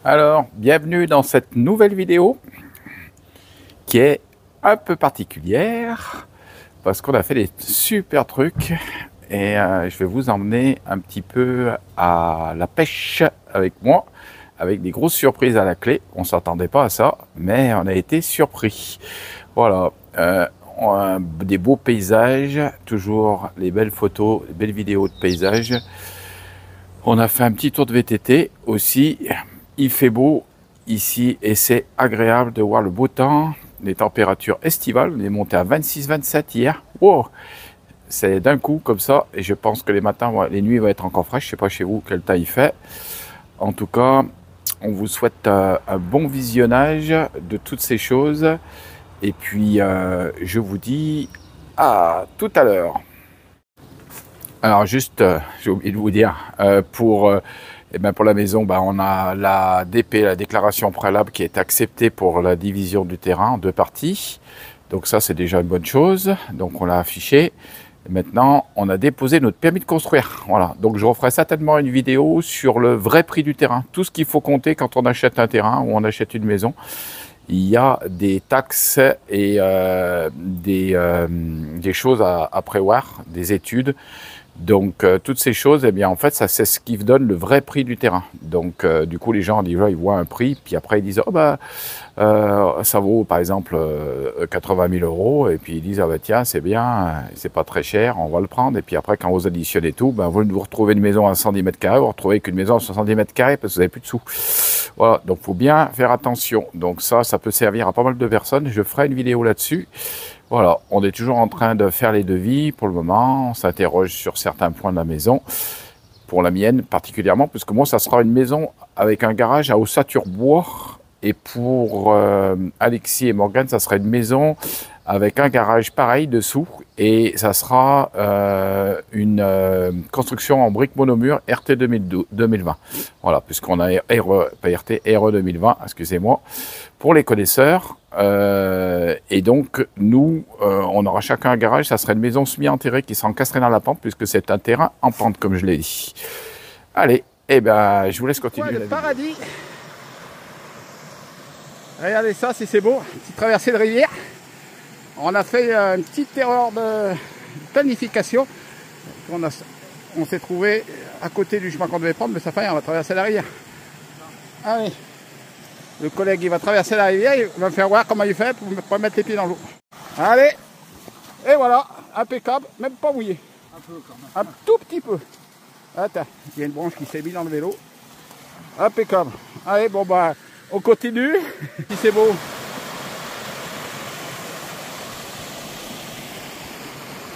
Alors, bienvenue dans cette nouvelle vidéo qui est un peu particulière parce qu'on a fait des super trucs et je vais vous emmener un petit peu à la pêche avec moi, avec des grosses surprises à la clé. On ne s'attendait pas à ça, mais on a été surpris. Voilà, on a des beaux paysages, toujours les belles photos, les belles vidéos de paysages. On a fait un petit tour de VTT aussi. Il fait beau ici et c'est agréable de voir le beau temps, les températures estivales. On est monté à 26-27 hier. Wow, c'est d'un coup comme ça et je pense que les matins, les nuits vont être encore fraîches. Je ne sais pas chez vous quel temps il fait. En tout cas, on vous souhaite un bon visionnage de toutes ces choses. Et puis, je vous dis à tout à l'heure. Alors juste, j'ai oublié de vous dire, pour la maison, on a la DP, la déclaration préalable, qui est acceptée pour la division du terrain en deux parties. Donc ça, c'est déjà une bonne chose. Donc on l'a affiché. Et maintenant, on a déposé notre permis de construire. Voilà. Donc je referai certainement une vidéo sur le vrai prix du terrain. Tout ce qu'il faut compter quand on achète un terrain ou on achète une maison. Il y a des taxes et des choses à prévoir, des études. Donc toutes ces choses, eh bien en fait ça c'est ce qui donne le vrai prix du terrain. Donc du coup les gens déjà ils voient un prix, puis après ils disent oh ça vaut par exemple 80 000 euros, et puis ils disent ah bah tiens c'est bien, c'est pas très cher, on va le prendre. Et puis après quand vous additionnez tout, vous retrouvez une maison à 110 mètres carrés, vous retrouvez qu'une maison à 70 mètres carrés parce que vous n'avez plus de sous. Voilà, donc faut bien faire attention. Donc ça peut servir à pas mal de personnes. Je ferai une vidéo là-dessus. Voilà, on est toujours en train de faire les devis pour le moment. On s'interroge sur certains points de la maison. Pour la mienne particulièrement, puisque moi, ça sera une maison avec un garage à ossature-bois. Et pour Alexis et Morgane, ça sera une maison avec un garage pareil dessous. Et ça sera une construction en briques monomure RT 2020. Voilà, puisqu'on a RE 2020, excusez-moi, pour les connaisseurs. Et donc, nous, on aura chacun un garage. Ça serait une maison semi-enterrée qui sera encastrée dans la pente, puisque c'est un terrain en pente, comme je l'ai dit. Allez, je vous laisse continuer. Le paradis. Regardez ça, si c'est beau. Petite traversée de rivière. On a fait une petite erreur de planification. On s'est trouvé à côté du chemin qu'on devait prendre, mais ça fait rien, on va traverser la rivière. Allez. Le collègue, il va traverser la rivière, il va me faire voir comment il fait pour ne pas mettre les pieds dans l'eau. Allez. Et voilà, impeccable, même pas mouillé. Un peu quand même. Un tout petit peu. Attends, il y a une branche qui s'est mise dans le vélo. Impeccable. Allez, on continue. Si c'est beau.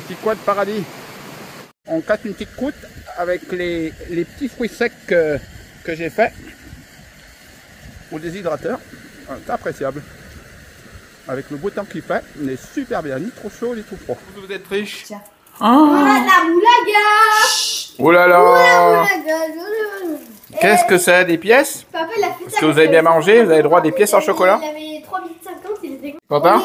Petit coin de paradis. On casse une petite croûte avec les petits fruits secs que j'ai fait au déshydrateur. C'est appréciable. Avec le beau temps qu'il fait, on est super bien, ni trop chaud ni trop froid. Vous êtes riche. Voilà la moulaga. Oh là là. Qu'est-ce que c'est, des pièces? Papa, il a fait. Est-ce que vous avez bien mangé? Vous avez droit à des pièces en chocolat? Il avait 3,50 €, il était Content?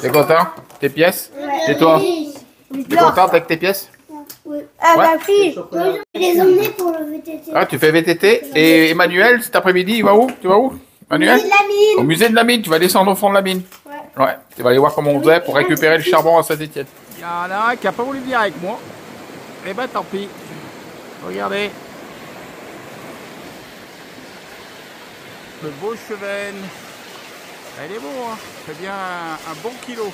T'es content? Tes pièces? Et toi? T'es contente avec tes pièces? Oui. Ah Ouais. bah oui, je les emmenais pour le VTT. Ah, tu fais VTT? Et Emmanuel, cet après-midi, il va où? Tu vas où? Emmanuel? Musée de la mine. Au musée de la mine, tu vas descendre au fond de la mine. Ouais, tu vas aller voir comment on faisait pour récupérer le charbon à Saint-Étienne. Il y en a un qui n'a pas voulu venir avec moi. Eh ben tant pis. Regardez. Le beau chevenne. Il est beau, hein. C'est bien un bon kilo.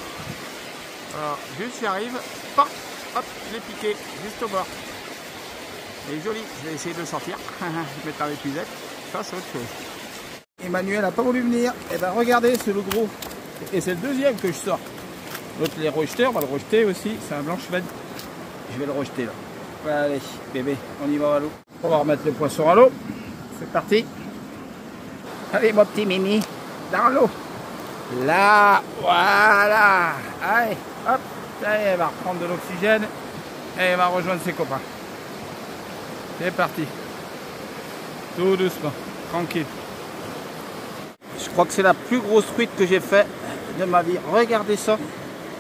Alors, juste j'arrive. Hop, je l'ai piqué, juste au bord. Il est joli. Je vais essayer de le sortir. Mettre dans l'épuisette. Ça, c'est autre chose. Emmanuel n'a pas voulu venir. Eh ben regardez, c'est le gros. Et c'est le deuxième que je sors. L'autre, les rejetés, on va le rejeter aussi. C'est un blanc chevenne. Je vais le rejeter là. Allez, bébé, on y va à l'eau. On va remettre le poisson à l'eau. C'est parti. Allez, mon petit Mimi, dans l'eau. Là, voilà. Allez, hop. Allez, elle va reprendre de l'oxygène et elle va rejoindre ses copains. C'est parti. Tout doucement, tranquille. Je crois que c'est la plus grosse truite que j'ai fait de ma vie. Regardez ça.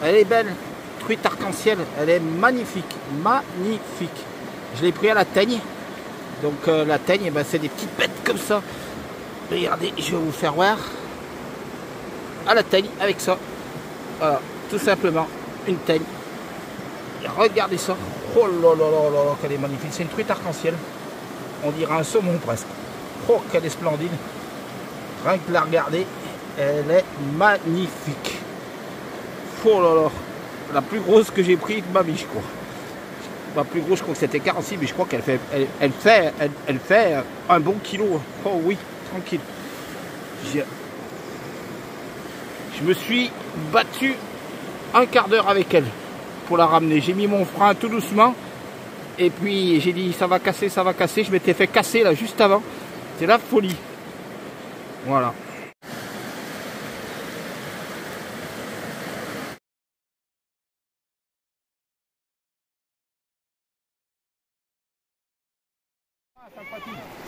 Elle est belle. Truite arc-en-ciel. Elle est magnifique. Magnifique. Je l'ai pris à la teigne Donc la teigne, eh ben, c'est des petites bêtes comme ça. Regardez, je vais vous faire voir. À la teigne avec ça. Voilà, tout simplement, une teigne. Et regardez ça. Oh là là là là là, qu'elle est magnifique. C'est une truite arc-en-ciel. On dirait un saumon presque. Oh, qu'elle est splendide. Rien que la regarder, elle est magnifique. Oh là là. La plus grosse que j'ai prise de ma vie, je crois. La plus grosse, je crois que c'était 46, mais je crois qu'elle fait, elle fait un bon kilo. Oh oui, tranquille. Je me suis battu un quart d'heure avec elle pour la ramener. J'ai mis mon frein tout doucement et puis j'ai dit ça va casser, ça va casser. Je m'étais fait casser là juste avant. C'est la folie. Voilà.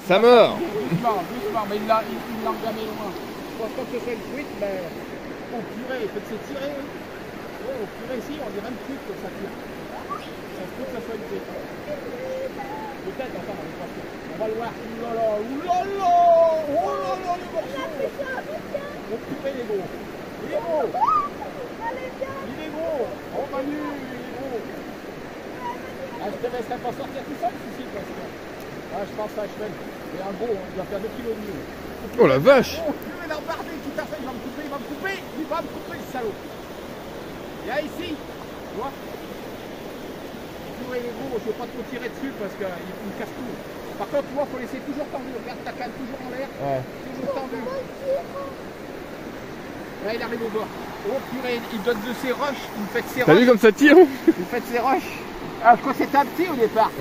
Ça meurt. Doucement, doucement, mais il l'a engamé loin. Je pense pas que ce soit une truite, mais oh purée, il faut que c'est tiré. Oh purée, si, on dirait une truite que ça tire. Ça se peut que ça soit une truite. Peut-être, attends, on va le voir. Oulala, oulala, oh là là, le morceau. Oh purée, il est gros. Il est gros. Il est gros. Oh Manu, il est gros. Ah, je te laisserai pas sortir tout seul, ici, parce que... Ah, je pense à un cheval. Il est un gros, il va faire 2 kg et demi. Oh la vache. Oh, il a embardé, tout à fait, il va me couper, il va me couper, il va me couper, ce salaud. Viens ici, tu vois. Il est gros, je ne vais pas trop tirer dessus parce qu'il me casse tout. Par contre, tu vois, il faut laisser toujours tendu. Regarde ta canne toujours en l'air. Ouais. Toujours tendu. Là, il arrive au bord. Oh purée, il donne de ses roches, il me fait de ses roches. T'as vu comme ça tire? Il me fait de ses roches. Ah, je crois que c'était un petit au départ.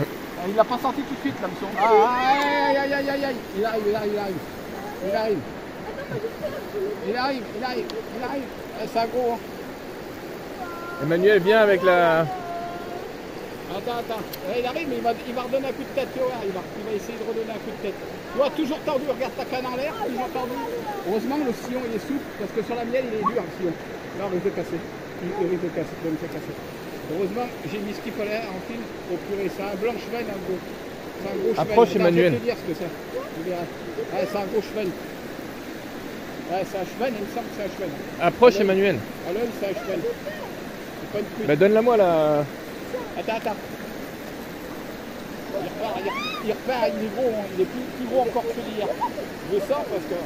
Il l'a pas senti tout de suite, l'hameçon. Aïe, aïe, aïe, aïe, aïe. Il arrive, il arrive, il arrive. Il arrive. Il arrive, il arrive, il arrive. C'est un gros. Emmanuel, viens avec la... Attends. Il arrive, mais il va redonner un coup de tête, tu vois. Il va essayer de redonner un coup de tête. Tu vois, toujours tendu, regarde ta canne en l'air, toujours tendu. Heureusement, le sillon, il est souple, parce que sur la miel, il est dur, le sillon. Là, on risque de casser. Il risque de casser, de me faire casser. Heureusement, j'ai mis ce qu'il fallait en fil au purée. C'est un blanc cheval, un gros. C'est un gros cheval. Approche Emmanuel. Je vais te dire ce que c'est. Ouais, c'est un gros cheval. Ouais, c'est un cheval, il me semble que c'est un cheval. Approche Emmanuel. À l'œil, c'est un cheval. C'est pas une truite. Bah donne-la moi là. Attends. Il repart, il est gros, hein. Il est plus gros encore que d'hier. Je le sens parce que...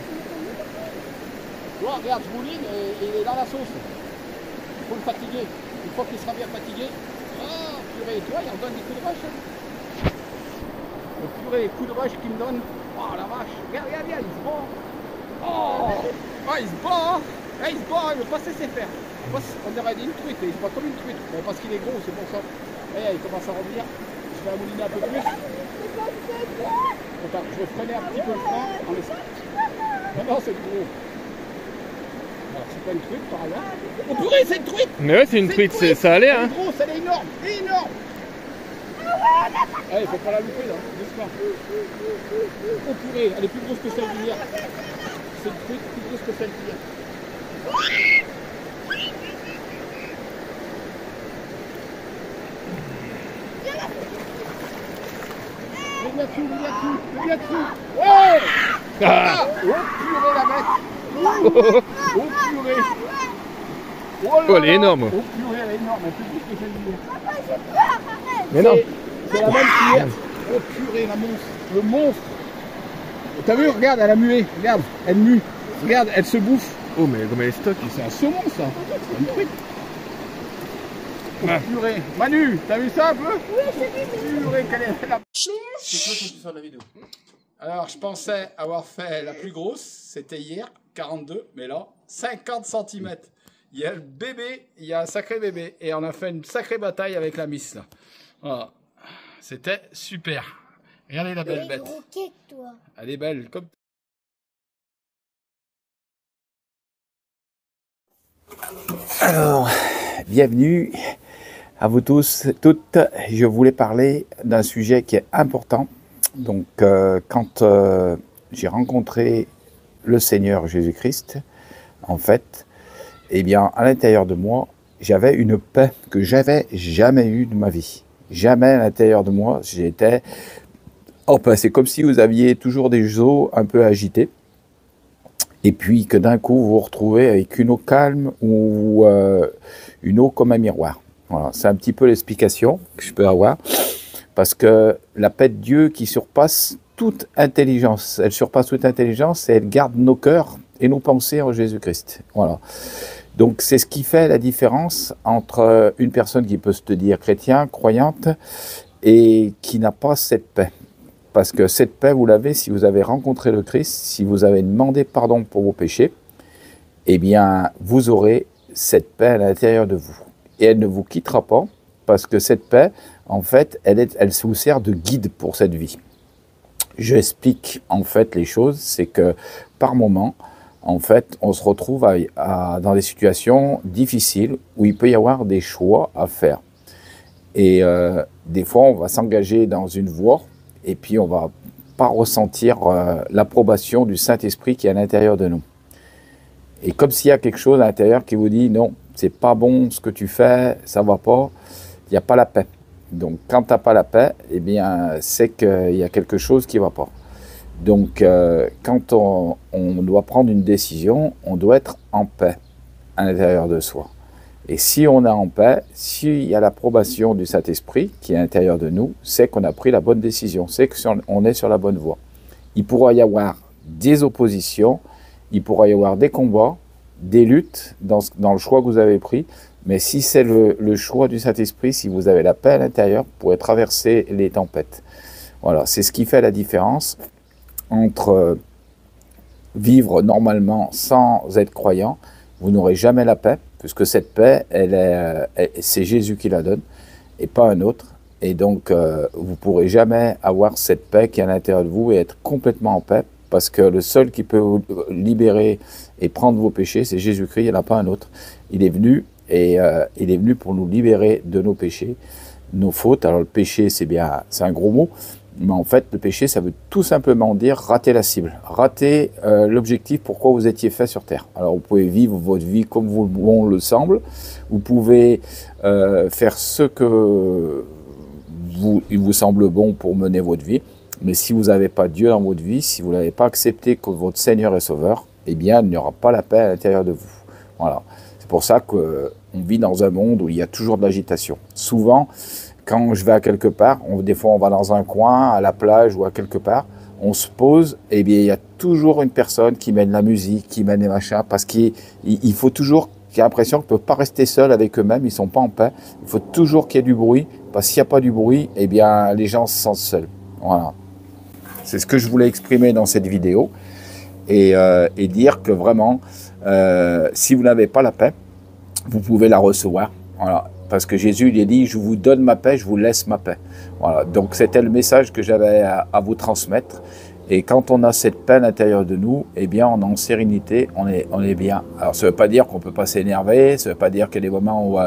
Tu vois, regarde, je mouline et il est dans la sauce. Il faut le fatiguer. Une fois qu'il sera bien fatigué, oh purée, tu vois, il en donne des coups de rush. Le purée, coups de rush qu'il me donne, oh la vache, regarde, il se bat. Oh, il se bat, hein. Il se bat, il veut pas se laisser faire. On aurait dit une truite, il se bat comme une truite, mais parce qu'il est gros, c'est pour ça. Il commence à revenir, je vais mouliner un peu plus. Attends, je vais freiner un petit peu le frein en laissant. Non, c'est gros. Alors, c'est pas une truite par hasard. Oh purée, c'est une truite! Mais ouais, c'est une truite, ça allait hein. Elle est grosse, elle est énorme, énorme! Il faut pas la louper là, doucement. Oh purée, elle est plus grosse que celle d'hier. C'est une truite plus grosse que celle d'hier. Viens dessus. Ouais! Ah! Oh purée la bête! Oh purée! Oh, elle est énorme. Oh purée, elle est énorme, elle est plus petite que celle d'hier. Papa, j'ai peur, arrête. Mais non. C'est la même qu'hier. Oh purée, la monstre. Le monstre. T'as vu, regarde, elle a mué. Regarde, elle mue. Regarde, elle se bouffe. Oh mais comme elle est stock. C'est un saumon ça. C'est une truite. Oh purée. Manu, t'as vu ça un peu? Oui, j'ai vu. Purée, quelle est la... C'est quoi que tu fais la vidéo? Alors, je pensais avoir fait la plus grosse. C'était hier, 42. Mais là, 50 cm. Il y a le bébé, il y a un sacré bébé. Et on a fait une sacrée bataille avec la miss là. Voilà. C'était super. Regardez la belle bête. Roquette, toi. Elle est belle comme... Alors, bienvenue à vous tous, toutes. Je voulais parler d'un sujet qui est important. Donc, quand j'ai rencontré le Seigneur Jésus-Christ, en fait, eh bien, à l'intérieur de moi, j'avais une paix que j'avais jamais eue de ma vie. Jamais à l'intérieur de moi, j'étais Enfin, c'est comme si vous aviez toujours des eaux un peu agitées. Et puis que d'un coup, vous vous retrouvez avec une eau calme ou une eau comme un miroir. Voilà, c'est un petit peu l'explication que je peux avoir. Parce que la paix de Dieu qui surpasse toute intelligence, elle surpasse toute intelligence et elle garde nos cœurs et nos pensées en Jésus-Christ. Voilà. Donc c'est ce qui fait la différence entre une personne qui peut se dire chrétien, croyante, et qui n'a pas cette paix. Parce que cette paix, vous l'avez si vous avez rencontré le Christ, si vous avez demandé pardon pour vos péchés, eh bien, vous aurez cette paix à l'intérieur de vous. Et elle ne vous quittera pas, parce que cette paix, en fait, elle vous sert de guide pour cette vie. Je explique, en fait, les choses, c'est que par moment, en fait, on se retrouve dans des situations difficiles où il peut y avoir des choix à faire. Et des fois, on va s'engager dans une voie et puis on va pas ressentir l'approbation du Saint-Esprit qui est à l'intérieur de nous. Et comme s'il y a quelque chose à l'intérieur qui vous dit non, c'est pas bon ce que tu fais, ça va pas, il n'y a pas la paix. Donc quand tu n'as pas la paix, eh bien c'est qu'il y a quelque chose qui ne va pas. Donc quand on doit prendre une décision, on doit être en paix à l'intérieur de soi. Et si on est en paix, s'il y a l'approbation du Saint-Esprit qui est à l'intérieur de nous, c'est qu'on a pris la bonne décision, c'est qu'on est sur la bonne voie. Il pourra y avoir des oppositions, il pourra y avoir des combats, des luttes dans le choix que vous avez pris, mais si c'est le choix du Saint-Esprit, si vous avez la paix à l'intérieur, vous pourrez traverser les tempêtes. Voilà, c'est ce qui fait la différence entre vivre normalement sans être croyant. Vous n'aurez jamais la paix, puisque cette paix, c'est Jésus qui la donne, et pas un autre. Et donc, vous ne pourrez jamais avoir cette paix qui est à l'intérieur de vous et être complètement en paix, parce que le seul qui peut vous libérer et prendre vos péchés, c'est Jésus-Christ, il n'y en a pas un autre. Il est venu, et il est venu pour nous libérer de nos péchés, nos fautes. Alors le péché, c'est un gros mot, mais en fait, le péché, ça veut tout simplement dire rater la cible, rater l'objectif pourquoi vous étiez fait sur Terre. Alors vous pouvez vivre votre vie comme bon le semble, vous pouvez faire ce que il vous semble bon pour mener votre vie, mais si vous n'avez pas Dieu dans votre vie, si vous n'avez pas accepté que votre Seigneur est Sauveur, eh bien, il n'y aura pas la paix à l'intérieur de vous. Voilà. C'est pour ça qu'on vit dans un monde où il y a toujours de l'agitation. Souvent, quand je vais à quelque part, des fois on va dans un coin, à la plage ou à quelque part, on se pose, et bien il y a toujours une personne qui mène la musique, qui mène les machins, parce qu'il faut toujours qu'il y ait l'impression qu'ils ne peuvent pas rester seuls avec eux-mêmes, ils ne sont pas en paix. Il faut toujours qu'il y ait du bruit, parce qu'il n'y a pas du bruit, et bien les gens se sentent seuls. Voilà. C'est ce que je voulais exprimer dans cette vidéo, et dire que vraiment, si vous n'avez pas la paix, vous pouvez la recevoir. Voilà. Parce que Jésus il a dit, je vous donne ma paix, je vous laisse ma paix. Voilà. Donc c'était le message que j'avais à vous transmettre. Et quand on a cette paix à l'intérieur de nous, eh bien on est en sérénité, on est bien. Alors ça ne veut pas dire qu'on ne peut pas s'énerver, ça ne veut pas dire qu'il y a des moments où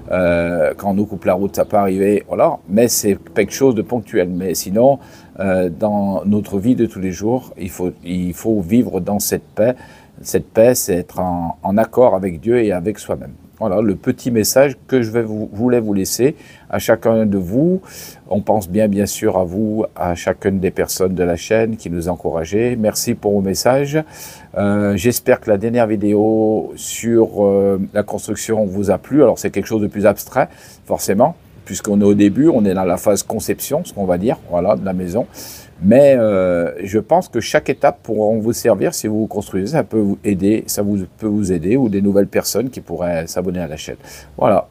quand on nous coupe la route, ça peut arriver, voilà. Mais c'est quelque chose de ponctuel. Mais sinon, dans notre vie de tous les jours, il faut vivre dans cette paix. Cette paix, c'est être en accord avec Dieu et avec soi-même. Voilà le petit message que je voulais vous laisser à chacun de vous. On pense bien sûr à vous, à chacune des personnes de la chaîne qui nous encouragez. Merci pour vos messages. J'espère que la dernière vidéo sur la construction vous a plu. Alors c'est quelque chose de plus abstrait, forcément, puisqu'on est au début, on est dans la phase conception, ce qu'on va dire, voilà, de la maison. Mais je pense que chaque étape pourra vous servir si vous construisez, ça peut vous aider, peut vous aider, ou des nouvelles personnes qui pourraient s'abonner à la chaîne. Voilà,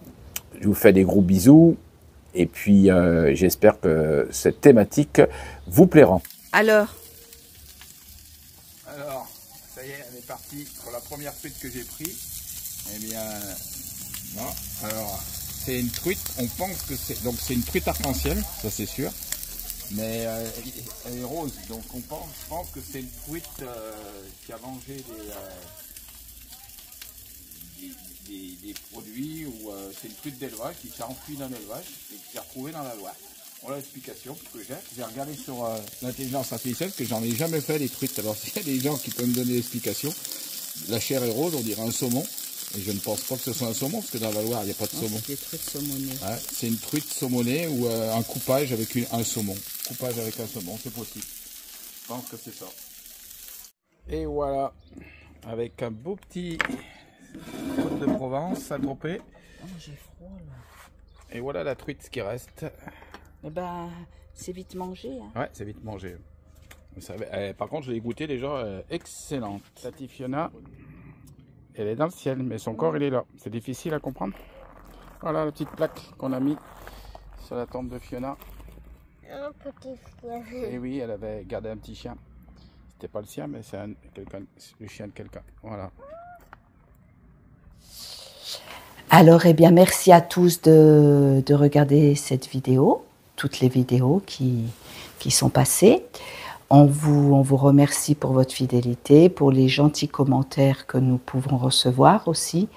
je vous fais des gros bisous, et puis j'espère que cette thématique vous plaira. Alors, ça y est, elle est partie pour la première truite que j'ai prise. Eh bien, non. Alors, c'est une truite, on pense que c'est une truite arc-en-ciel, ça c'est sûr. Mais elle est rose, donc je pense que c'est une truite qui a mangé des produits, ou c'est une truite d'élevage qui s'est enfuie dans l'élevage et qui s'est retrouvée dans la Loire. Voilà l'explication que j'ai regardé sur l'intelligence artificielle, que j'en ai jamais fait des truites. Alors s'il y a des gens qui peuvent me donner l'explication, la chair est rose, on dirait un saumon. Et je ne pense pas que ce soit un saumon, parce que dans la Loire, il n'y a pas de saumon. C'est des truites saumonées. Ouais, c'est une truite saumonée ou un coupage avec un saumon. Coupage avec un saumon, c'est possible. Je pense que c'est ça. Et voilà, avec un beau petit côte de Provence à dropper. Oh, j'ai froid là. Et voilà la truite qui reste. Eh ben, c'est vite mangé. Hein. Ouais, c'est vite mangé. Vous savez, par contre, je l'ai goûté déjà, excellente. Tati Fiona, elle est dans le ciel, mais son corps, il est là. C'est difficile à comprendre. Voilà la petite plaque qu'on a mis sur la tombe de Fiona. Un petit chien. Et oui, elle avait gardé un petit chien. C'était pas le sien, mais c'est le chien de quelqu'un. Voilà. Alors, eh bien, merci à tous de regarder cette vidéo, toutes les vidéos qui sont passées. On vous remercie pour votre fidélité, pour les gentils commentaires que nous pouvons recevoir aussi.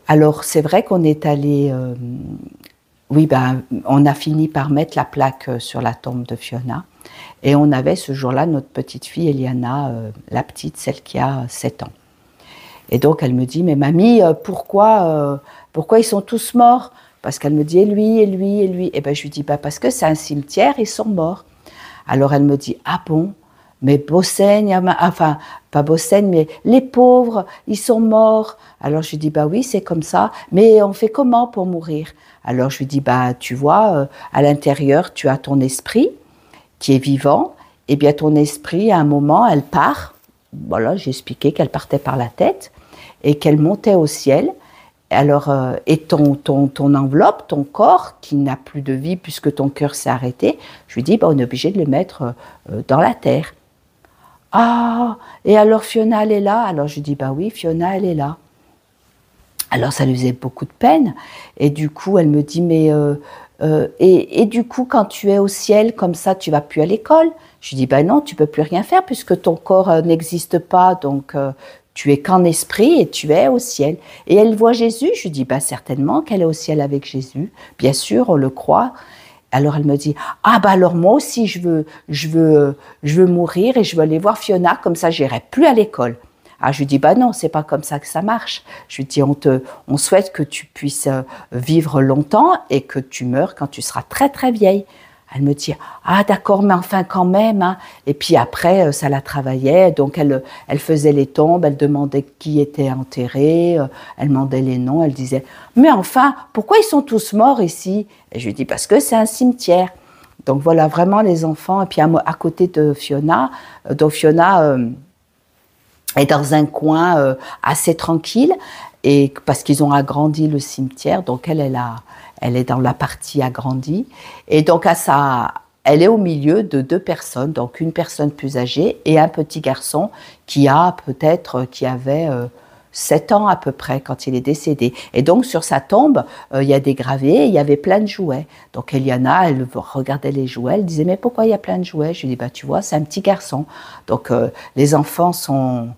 Alors, c'est vrai qu'on est allé... oui, ben, on a fini par mettre la plaque sur la tombe de Fiona. Et on avait ce jour-là notre petite fille, Eliana, la petite, celle qui a 7 ans. Et donc, elle me dit, mais mamie, pourquoi ils sont tous morts? Parce qu'elle me dit, et lui, et lui, et lui. Et ben, je lui dis, bah, parce que c'est un cimetière, ils sont morts. Alors, elle me dit, ah bon? Mais Bossaigne, enfin, pas Bossaigne, mais les pauvres, ils sont morts. Alors, je lui dis, bah oui, c'est comme ça. Mais on fait comment pour mourir? Alors, je lui dis, bah, tu vois, à l'intérieur, tu as ton esprit qui est vivant. Et bien, ton esprit, à un moment, elle part. Voilà, j'ai expliqué qu'elle partait par la tête et qu'elle montait au ciel. Alors, et ton enveloppe, ton corps, qui n'a plus de vie puisque ton cœur s'est arrêté, je lui dis, bah, on est obligé de le mettre dans la terre. Ah, et alors Fiona, elle est là? Alors je lui dis, bah oui, Fiona, elle est là. Alors ça lui faisait beaucoup de peine. Et du coup, elle me dit, mais et du coup, quand tu es au ciel, comme ça, tu vas plus à l'école? Je lui dis, bah non, tu peux plus rien faire puisque ton corps n'existe pas, donc tu es qu'en esprit et tu es au ciel. Et elle voit Jésus? Je lui dis, bah certainement qu'elle est au ciel avec Jésus. Bien sûr, on le croit. Alors elle me dit, ah bah alors moi aussi je veux mourir et je veux aller voir Fiona, comme ça j'irai plus à l'école. Ah, je lui dis, bah non, c'est pas comme ça que ça marche. Je lui dis, on souhaite que tu puisses vivre longtemps et que tu meurs quand tu seras très très vieille. Elle me dit, ah d'accord, mais enfin quand même. Hein. Et puis après, ça la travaillait, donc elle faisait les tombes, elle demandait qui était enterré, elle demandait les noms, elle disait, mais enfin, pourquoi ils sont tous morts ici? Et je lui dis, parce que c'est un cimetière. Donc voilà, vraiment les enfants, et puis à côté de Fiona, donc Fiona est dans un coin assez tranquille, et parce qu'ils ont agrandi le cimetière, donc elle est dans la partie agrandie. Et donc, elle est au milieu de 2 personnes, donc une personne plus âgée et un petit garçon qui avait 7 ans à peu près quand il est décédé. Et donc, sur sa tombe, il y a des gravés, il y avait plein de jouets. Donc, Eliana, elle regardait les jouets, elle disait, mais pourquoi il y a plein de jouets? Je lui dis, bah, tu vois, c'est un petit garçon. Donc, les enfants sont...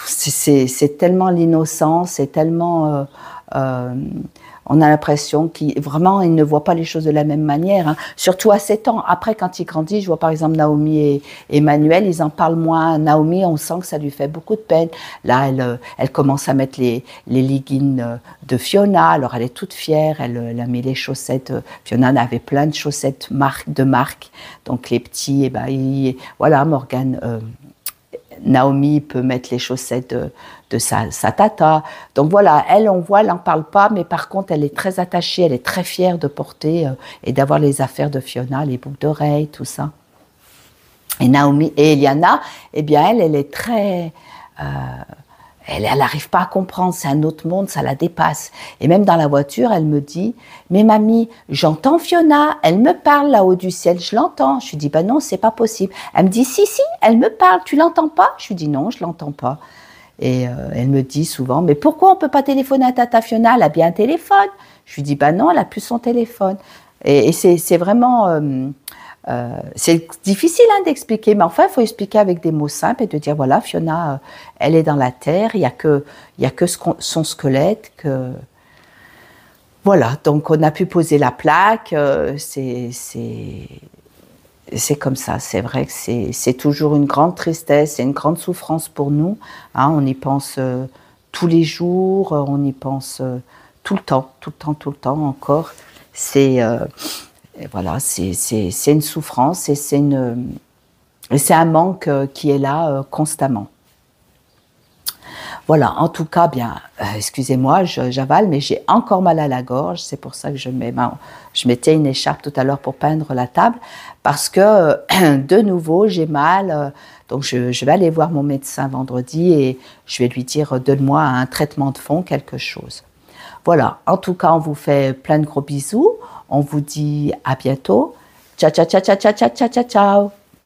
C'est tellement l'innocence, c'est tellement... on a l'impression qu'ils ne voient pas les choses de la même manière, hein. Surtout à 7 ans. Après, quand ils grandissent, je vois par exemple Naomi et Emmanuel, ils en parlent moins. Naomi, on sent que ça lui fait beaucoup de peine. Là, elle commence à mettre les leggings de Fiona, alors elle est toute fière, elle a mis les chaussettes. Fiona avait plein de chaussettes de marque, donc les petits, et ben, voilà, Morgane... Naomi peut mettre les chaussettes de sa tata. Donc voilà, elle, on voit, elle n'en parle pas, mais par contre, elle est très attachée, elle est très fière de porter et d'avoir les affaires de Fiona, les boucles d'oreilles, tout ça. Et Naomi et Eliana, eh bien, elle est très... elle n'arrive pas à comprendre, c'est un autre monde, ça la dépasse. Et même dans la voiture, elle me dit, mais mamie, j'entends Fiona, elle me parle là-haut du ciel, je l'entends. Je lui dis, bah non, c'est pas possible. Elle me dit, si, elle me parle, tu l'entends pas? Je lui dis, non, je l'entends pas. Et elle me dit souvent, mais pourquoi on peut pas téléphoner à tata Fiona? Elle a bien un téléphone. Je lui dis, bah non, elle a plus son téléphone. Et c'est vraiment... c'est difficile d'expliquer, mais enfin, il faut expliquer avec des mots simples et de dire, voilà, Fiona, elle est dans la terre, il y a que son squelette. Voilà, donc on a pu poser la plaque, c'est comme ça, c'est vrai que c'est toujours une grande tristesse et une grande souffrance pour nous, hein, on y pense tous les jours, on y pense tout le temps, tout le temps, tout le temps encore. Voilà, c'est une souffrance et c'est un manque qui est là constamment. Voilà, en tout cas, bien, excusez-moi, j'avale, mais j'ai encore mal à la gorge. C'est pour ça que je mettais une écharpe tout à l'heure pour peindre la table, parce que de nouveau, j'ai mal. Donc, je vais aller voir mon médecin vendredi et je vais lui dire, donne-moi un traitement de fond, quelque chose. Voilà, en tout cas, on vous fait plein de gros bisous. On vous dit à bientôt. Ciao, ciao, ciao, ciao, ciao, ciao, ciao, ciao.